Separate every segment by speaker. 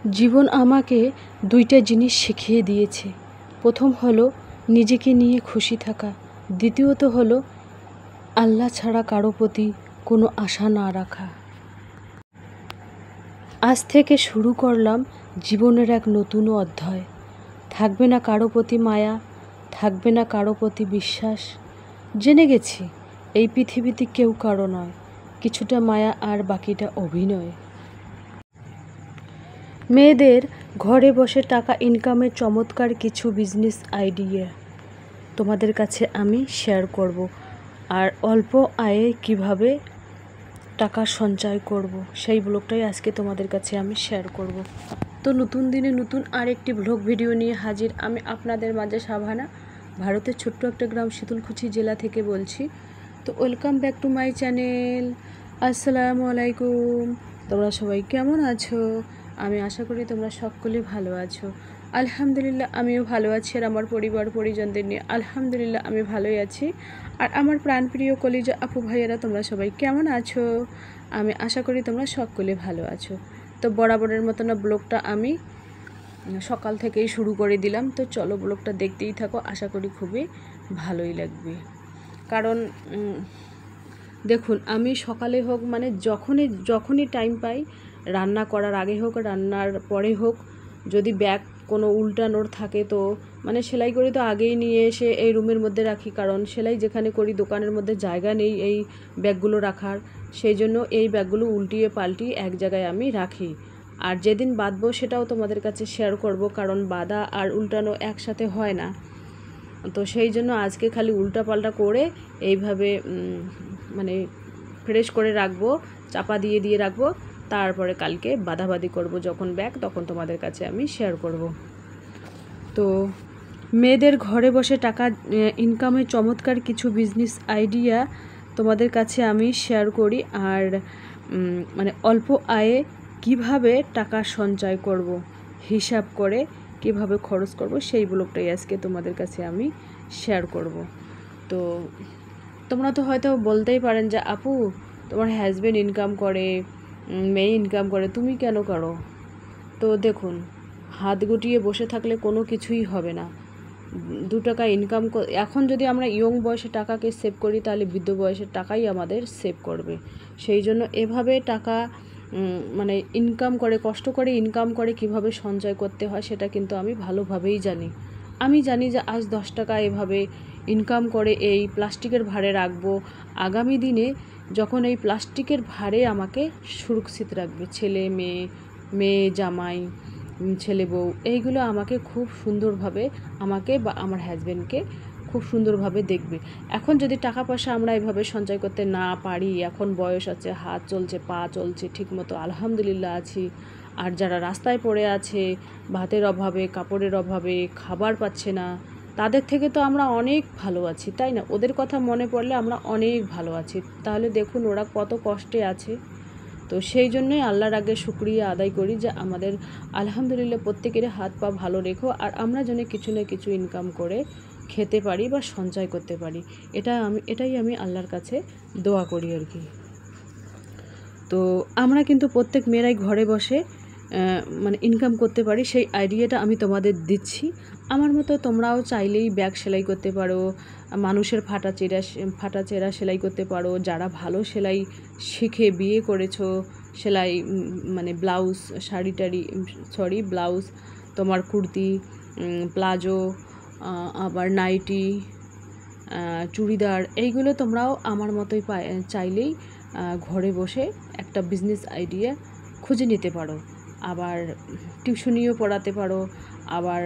Speaker 1: জীবন আমাকে দুইটা জিনিস শিখিয়ে দিয়েছে। প্রথম হলো নিজেকে নিয়ে খুশি থাকা, দ্বিতীয়ত হলো আল্লাহ ছাড়া কারো প্রতি কোনো আশা না রাখা। আজ থেকে শুরু করলাম জীবনের এক নতুন অধ্যায়। থাকবে না কারো প্রতি মায়া, থাকবে না কারো প্রতি বিশ্বাস। জেনে গেছি এই পৃথিবীতে কেউ কারো নয়, কিছুটা মায়া আর বাকিটা অভিনয়। মেয়েদের ঘরে বসে টাকা ইনকামের চমৎকার কিছু বিজনেস আইডিয়া তোমাদের কাছে আমি শেয়ার করব, আর অল্প আয়ে কিভাবে টাকা সঞ্চয় করব সেই ব্লগটাই আজকে তোমাদের কাছে আমি শেয়ার করব। তো নতুন দিনে নতুন আরেকটি ব্লগ ভিডিও নিয়ে হাজির আমি আপনাদের মাঝে সাভানা, ভারতের ছোট্ট একটা গ্রাম শীতলকুচি জেলা থেকে বলছি। তো welcome back to my channel. আসসালামু আলাইকুম। তোমরা সবাই কেমন আছো? আমি আশা করি তোমরা সকলে ভালো আছো। আলহামদুলিল্লাহ আমিও ভালো আছি, আর আমার পরিবার পরিজনদের নিয়ে আলহামদুলিল্লাহ আমি ভালোই আছি। আর আমার প্রাণপ্রিয় কলিজা আপু ভাইয়েরা তোমরা সবাই কেমন আছো? আমি আশা করি তোমরা সকলে ভালো আছো। তো বরাবরের মতো না ব্লগটা আমি সকাল থেকেই শুরু করে দিলাম। তো চলো ব্লগটা দেখতেই থাকো, আশা করি খুবই ভালোই লাগবে। কারণ দেখুন, আমি সকালে হোক মানে যখনই টাইম পাই, রান্না করার আগে হোক রান্নার পরে হোক, যদি ব্যাগ কোনো উল্টানোর থাকে তো মানে সেলাই করি তো আগেই নিয়ে এসে এই রুমের মধ্যে রাখি, কারণ সেলাই যেখানে করি দোকানের মধ্যে জায়গা নেই এই ব্যাগগুলো রাখার, সেই জন্য এই ব্যাগগুলো উল্টিয়ে পাল্টিয়ে এক জায়গায় আমি রাখি। আর যেদিন বাঁধবো সেটাও তোমাদের কাছে শেয়ার করব, কারণ বাঁধা আর উল্টানো একসাথে হয় না। তো সেই জন্য আজকে খালি উল্টাপাল্টা করে এইভাবে মানে ফ্রেশ করে রাখবো, চাপা দিয়ে রাখবো, তারপরে কালকে বাঁধাবাঁধি করব যখন ব্যাগ, তখন তোমাদের কাছে আমি শেয়ার করব। তো মেয়েদের ঘরে বসে টাকা ইনকামের চমৎকার কিছু বিজনেস আইডিয়া তোমাদের কাছে আমি শেয়ার করি, আর মানে অল্প আয়ে কিভাবে টাকা সঞ্চয় করব, হিসাব করে কিভাবে খরচ করব সেই ব্লগটাই আজকে তোমাদের কাছে আমি শেয়ার করব। তো তোমরা তো হয়তো বলতেই পারেন যে আপু তোমার হাজব্যান্ড ইনকাম করে, মেয়ে ইনকাম করে, তুমি কেন করো? তো দেখুন, হাত গুটিয়ে বসে থাকলে কোনো কিছুই হবে না। 2 টাকা ইনকাম এখন যদি আমরা ইয়ং বয়সে টাকাকে সেভ করি, তাহলে বৃদ্ধ বয়সের টাকাই আমাদের সেভ করবে। সেই জন্য এভাবে টাকা মানে ইনকাম করে, কষ্ট করে ইনকাম করে কিভাবে সঞ্চয় করতে হয় সেটা কিন্তু আমি ভালোভাবেই জানি। আমি জানি যে আজ 10 টাকা এভাবে ইনকাম করে এই প্লাস্টিকের ভারে রাখবো, আগামী দিনে যখন এই প্লাস্টিকের ভারে আমাকে সুরক্ষিত রাখবে, ছেলে মেয়ে জামাই, ছেলে বউ, এইগুলো আমাকে খুব সুন্দরভাবে আমাকে বা আমার হাজব্যান্ডকে খুব সুন্দরভাবে দেখবে। এখন যদি টাকা পয়সা আমরা এভাবে সঞ্চয় করতে না পারি, এখন বয়স আছে, হাত চলছে, পা চলছে ঠিকমতো, আলহামদুলিল্লাহ আছি। আর যারা রাস্তায় পড়ে আছে, ভাতের অভাবে, কাপড়ের অভাবে, খাবার পাচ্ছে না, তাদের থেকে তো আমরা অনেক ভালো আছি, তাই না? ওদের কথা মনে পড়লে আমরা অনেক ভালো আছি। তাহলে দেখুন ওরা কত কষ্টে আছে। তো সেই জন্যই আল্লাহর আগে শুকরিয়া আদায় করি যে আমাদের আলহামদুলিল্লাহ প্রত্যেকের হাত পা ভালো রেখো, আর আমরা যেন কিছু না কিছু ইনকাম করে খেতে পারি বা সঞ্চয় করতে পারি। এটাই আমি আল্লাহর কাছে দোয়া করি আর কি। তো আমরা কিন্তু প্রত্যেক মেয়েরাই ঘরে বসে মানে ইনকাম করতে পারি, সেই আইডিয়াটা আমি তোমাদের দিচ্ছি। আমার মতো তোমরাও চাইলেই ব্যাগ সেলাই করতে পারো, মানুষের ফাটা চেরা সেলাই করতে পারো, যারা ভালো সেলাই শিখে বিয়ে করেছো, সেলাই মানে ব্লাউজ, ব্লাউজ, তোমার কুর্তি, প্লাজো, আবার নাইটি, চুড়িদার, এইগুলো তোমরাও আমার মতোই চাইলেই ঘরে বসে একটা বিজনেস আইডিয়া খুঁজে নিতে পারো। আবার টিউশনিও পড়াতে পারো, আবার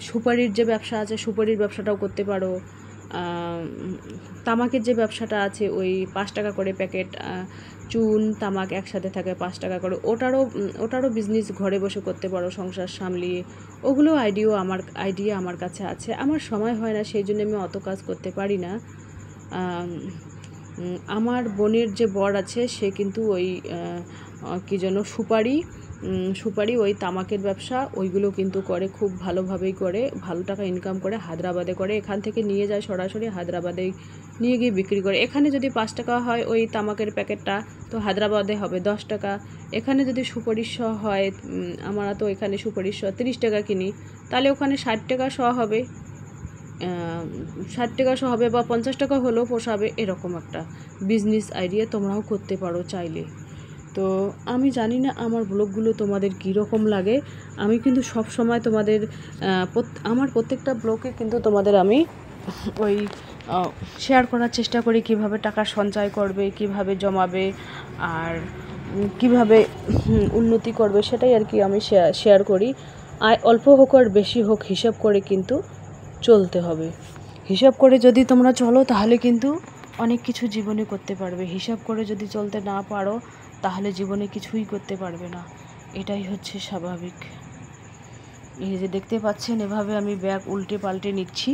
Speaker 1: সুপারির যে ব্যবসা আছে সুপারির ব্যবসাটাও করতে পারো। তামাকের যে ব্যবসাটা আছে, ওই 5 টাকা করে প্যাকেট চুন তামাক একসাথে থাকে 5 টাকা করে, ওটারও বিজনেস ঘরে বসে করতে পারো সংসার সামলিয়ে। ওগুলো আইডিয়া আমার কাছে আছে। আমার সময় হয় না, সেই জন্য আমি অত কাজ করতে পারি না। আমার বোনের যে বর আছে সে কিন্তু ওই কী যেন সুপারি ওই তামাকের ব্যবসা ওইগুলো কিন্তু করে, খুব ভালোভাবেই করে, ভালো টাকা ইনকাম করে, হায়দ্রাবাদে করে। এখান থেকে নিয়ে যায় সরাসরি হায়দ্রাবাদে নিয়ে গিয়ে বিক্রি করে। এখানে যদি 5 টাকা হয় ওই তামাকের প্যাকেটটা, তো হায়দ্রাবাদে হবে 10 টাকা। এখানে যদি সুপারির শ হয়, আমরা তো এখানে সুপারির শ 30 টাকা কিনি, তাহলে ওখানে 60 টাকা শ হবে, 60 টাকা শ হবে, বা 50 টাকা হলেও পোষাবে। এরকম একটা বিজনেস আইডিয়া তোমরাও করতে পারো চাইলে। তো আমি জানি না আমার ব্লগগুলো তোমাদের কীরকম লাগে। আমি কিন্তু সব সময় তোমাদের আমার প্রত্যেকটা ব্লগে কিন্তু তোমাদের আমি ওই শেয়ার করার চেষ্টা করি কিভাবে টাকা সঞ্চয় করবে, কিভাবে জমাবে, আর কিভাবে উন্নতি করবে, সেটাই আর কি আমি শেয়ার করি। আয় অল্প হোক আর বেশি হোক হিসাব করে কিন্তু চলতে হবে। হিসাব করে যদি তোমরা চলো তাহলে কিন্তু অনেক কিছু জীবনে করতে পারবে। হিসাব করে যদি চলতে না পারো তাহলে জীবনে কিছুই করতে পারবে না, এটাই হচ্ছে স্বাভাবিক। এই যে দেখতে পাচ্ছেন এভাবে আমি ব্যাগ উল্টে পাল্টে নিচ্ছি।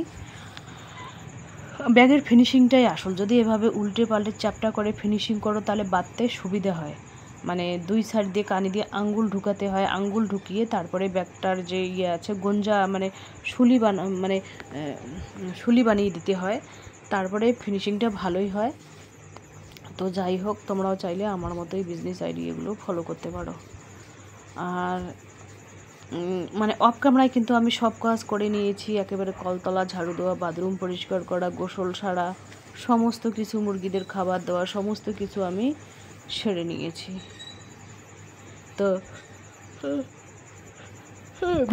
Speaker 1: ব্যাগের ফিনিশিংটাই আসল। যদি এভাবে উল্টে পাল্টে চ্যাপটা করে ফিনিশিং করো তাহলে বাঁধতে সুবিধা হয়। মানে 2 সাইড দিয়ে কানি দিয়ে আঙ্গুল ঢুকাতে হয়, আঙ্গুল ঢুকিয়ে তারপরে ব্যাগটার যে আছে গঞ্জা মানে শুলি বানিয়ে দিতে হয়, তারপরে ফিনিশিংটা ভালোই হয়। তো যাই হোক, তোমরাও চাইলে আমার মতোই বিজনেস আইডিয়াগুলো ফলো করতে পারো। আর মানে অফ ক্যামেরায় কিন্তু আমি সব কাজ করে নিয়েছি, একেবারে কলতলা ঝাড়ু দেওয়া, বাথরুম পরিষ্কার করা, গোসল সারা, সমস্ত কিছু, মুরগিদের খাবার দেওয়া, সমস্ত কিছু আমি সেরে নিয়েছি। তো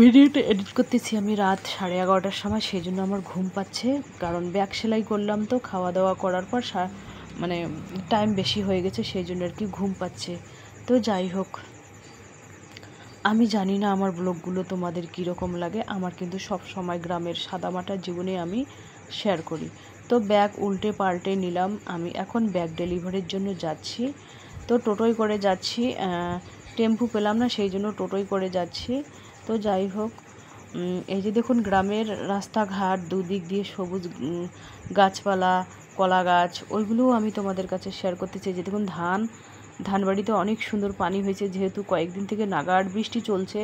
Speaker 1: ভিডিওটা এডিট করতেছি আমি রাত 11:30টার সময়, সেই জন্য আমার ঘুম পাচ্ছে, কারণ ব্যাগ সেলাই করলাম তো খাওয়া দাওয়া করার পর মানে টাইম বেশি হয়ে গেছে, সেই জন্য আর কি ঘুম পাচ্ছে। তো যাই হোক, আমি জানি না আমার ব্লগগুলো তোমাদের কীরকম লাগে। আমার কিন্তু সব সময় গ্রামের সাদামাটা জীবনে আমি শেয়ার করি। তো ব্যাগ উল্টে পাল্টে নিলাম, আমি এখন ব্যাগ ডেলিভারির জন্য যাচ্ছি। তো টোটোয় করে যাচ্ছি, টেম্পু পেলাম না, সেই জন্য টোটোয় করে যাচ্ছি। তো যাই হোক, এই যে দেখুন গ্রামের রাস্তাঘাট, দুদিক দিয়ে সবুজ গাছপালা, কলা গাছ, ওইগুলোও আমি তোমাদের কাছে শেয়ার করতে চাই। যে দেখুন ধানবাড়িতে অনেক সুন্দর পানি হয়েছে, যেহেতু কয়েকদিন থেকে নাগাড় বৃষ্টি চলছে।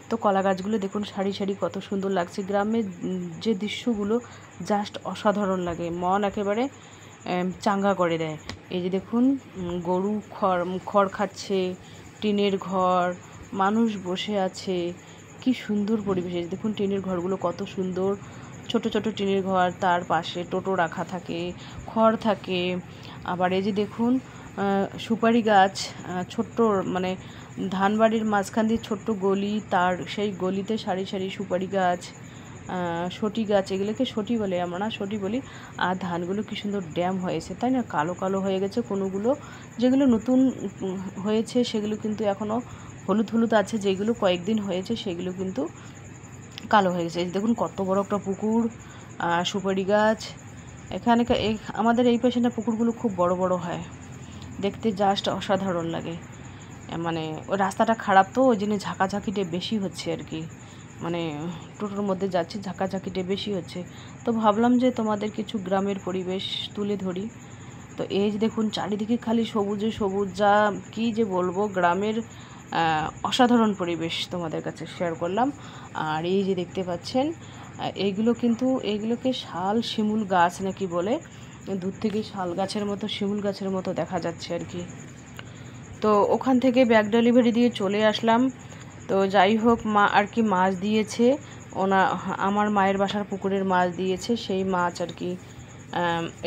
Speaker 1: তো কলা গাছগুলো দেখুন সারি সারি কত সুন্দর লাগছে। গ্রামের যে দৃশ্যগুলো জাস্ট অসাধারণ লাগে, মন একেবারে চাঙ্গা করে দেয়। এই যে দেখুন গরু খড় খাচ্ছে, টিনের ঘর, মানুষ বসে আছে, কি সুন্দর পরিবেশ। এই দেখুন টিনের ঘরগুলো কত সুন্দর, ছোট ছোট টিনের ঘর, তার পাশে টোটো রাখা থাকে, খড় থাকে। আবার এই যে দেখুন সুপারি গাছ, ছোট্ট মানে ধানবাড়ির মাঝখান দিয়ে ছোট্ট গলি, তার সেই গলিতে সারি সারি সুপারি গাছ, সটি গাছ, এগুলোকে সটি বলে, আমরা সটি বলি। আর ধানগুলো কি সুন্দর ড্যাম হয়েছে, তাই না? কালো কালো হয়ে গেছে কোনোগুলো, যেগুলো নতুন হয়েছে সেগুলো কিন্তু এখনও হলুদ হলুদ আছে, যেগুলো কয়েকদিন হয়েছে সেগুলো কিন্তু কালো হয়ে গেছে। দেখুন কত বড় একটা পুকুর, সুপারি গাছ। এখানে আমাদের এই পাশে না পুকুরগুলো খুব বড় বড় হয়, দেখতে জাস্ট অসাধারণ লাগে। মানে ওই রাস্তাটা খারাপ, তো ওই জন্য ঝাঁকাঝাঁকিটা বেশি হচ্ছে আর কি, মানে টোটোর মধ্যে যাচ্ছি, ঝাঁকাঝাঁকিটা বেশি হচ্ছে। তো ভাবলাম যে তোমাদের কিছু গ্রামের পরিবেশ তুলে ধরি। তো এই যে দেখুন চারিদিকে খালি সবুজে সবুজ, যা কী যে বলবো, গ্রামের অসাধারণ পরিবেশ তোমাদের কাছে শেয়ার করলাম। আর এই যে দেখতে পাচ্ছেন এইগুলোকে শাল শিমুল গাছ নাকি বলে, দূর থেকে শাল গাছের মতো, শিমুল গাছের মতো দেখা যাচ্ছে আর কি। তো ওখান থেকে ব্যাগ ডেলিভারি দিয়ে চলে আসলাম। তো যাই হোক, মা আর কি মাছ দিয়েছে, আমার মায়ের বাসার পুকুরের মাছ দিয়েছে, সেই মাছ আর কি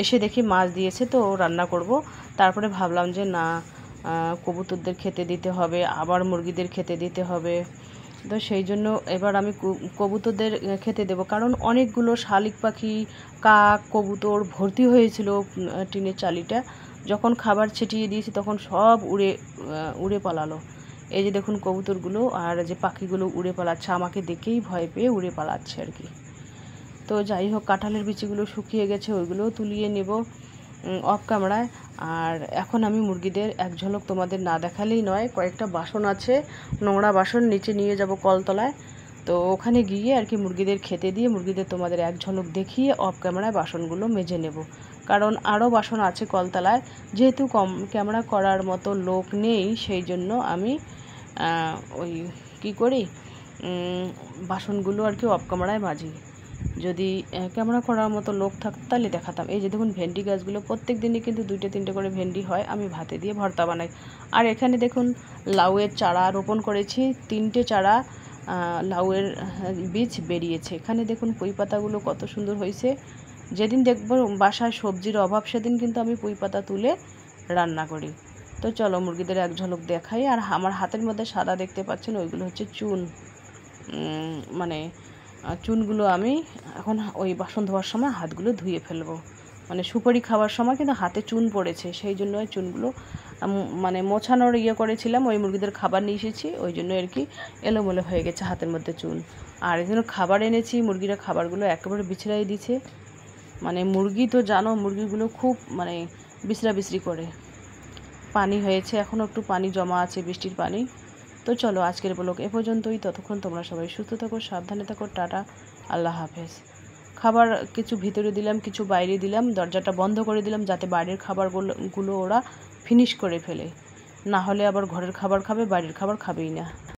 Speaker 1: এসে দেখি মাছ দিয়েছে, তো রান্না করব। তারপরে ভাবলাম যে না, কবুতরদের খেতে দিতে হবে, আবার মুরগিদের খেতে দিতে হবে। তো সেই জন্য এবার আমি কবুতরদের খেতে দেব, কারণ অনেকগুলো শালিক পাখি, কাক, কবুতর ভর্তি হয়েছিল টিনের চালিটা। যখন খাবার ছিটিয়ে দিয়েছি তখন সব উড়ে পালালো। এই যে দেখুন কবুতরগুলো আর যে পাখিগুলো উড়ে পালাচ্ছে, আমাকে দেখেই ভয় পেয়ে উড়ে পালাচ্ছে আর কি। তো যাই হোক, কাঁঠালের বিচিগুলো শুকিয়ে গেছে, ওইগুলোও তুলিয়ে নেব অফ ক্যামেরায়। আর এখন আমি মুরগিদের এক ঝলক তোমাদের না দেখালেই নয়, কয়েকটা বাসন আছে, নোংরা বাসন, নিচে নিয়ে যাব কলতলায়। তো ওখানে গিয়ে আর কি মুরগিদের খেতে দিয়ে মুরগিদের তোমাদের এক ঝলক দেখিয়ে অফ ক্যামেরায় বাসনগুলো মেজে নেব। কারণ আরও বাসন আছে কলতলায়, যেহেতু ক্যামেরা করার মতো লোক নেই, সেই জন্য আমি ওই কী করি, বাসনগুলো আর কি অফ ক্যামেরায় মাজি। যদি ক্যামেরা করার মতো লোক থাকতো তাহলে দেখাতাম। এই যে দেখুন ভেন্ডি গাছগুলো প্রত্যেক দিনই কিন্তু 2-3টে করে ভেন্ডি হয়, আমি ভাতে দিয়ে ভর্তা বানাই। আর এখানে দেখুন লাউয়ের চারা রোপণ করেছি, 3টে চারা লাউয়ের বীজ বেরিয়েছে। এখানে দেখুন পুঁই পাতাগুলো কত সুন্দর হয়েছে। যেদিন দেখবো বাসায় সবজির অভাব সেদিন কিন্তু আমি পুঁই পাতা তুলে রান্না করি। তো চলো মুরগিদের এক ঝলক দেখাই। আর আমার হাতের মধ্যে সাদা দেখতে পাচ্ছেন, ওইগুলো হচ্ছে চুন। মানে চুনগুলো আমি এখন ওই বাসন ধোয়ার সময় হাতগুলো ধুয়ে ফেলবো। মানে সুপারি খাওয়ার সময় কিন্তু হাতে চুন পড়েছে, সেই জন্য ওই চুনগুলো মানে মোছানোর করেছিলাম। ওই মুরগিদের খাবার নিয়ে এসেছি, ওই জন্য আর কি এলোমেলো হয়ে গেছে হাতের মধ্যে চুন। আর এই জন্য খাবার এনেছি, মুরগিরা খাবারগুলো একেবারে বিছড়াই দিছে। মানে মুরগি তো জানো, মুরগিগুলো খুব মানে বিছড়া করে। পানি হয়েছে, এখনও একটু পানি জমা আছে, বৃষ্টির পানি। তো চলো আজকের ব্লগ এ পর্যন্তই। ততক্ষণ তোমরা সবাই সুস্থ থাকো, সাবধানে থাকো। টাটা, আল্লাহ হাফেজ। খাবার কিছু ভিতরে দিলাম, কিছু বাইরে দিলাম, দরজাটা বন্ধ করে দিলাম যাতে বাইরের খাবারগুলো ওরা ফিনিশ করে ফেলে, না হলে আবার ঘরের খাবার খাবে, বাইরের খাবার খাবেই না।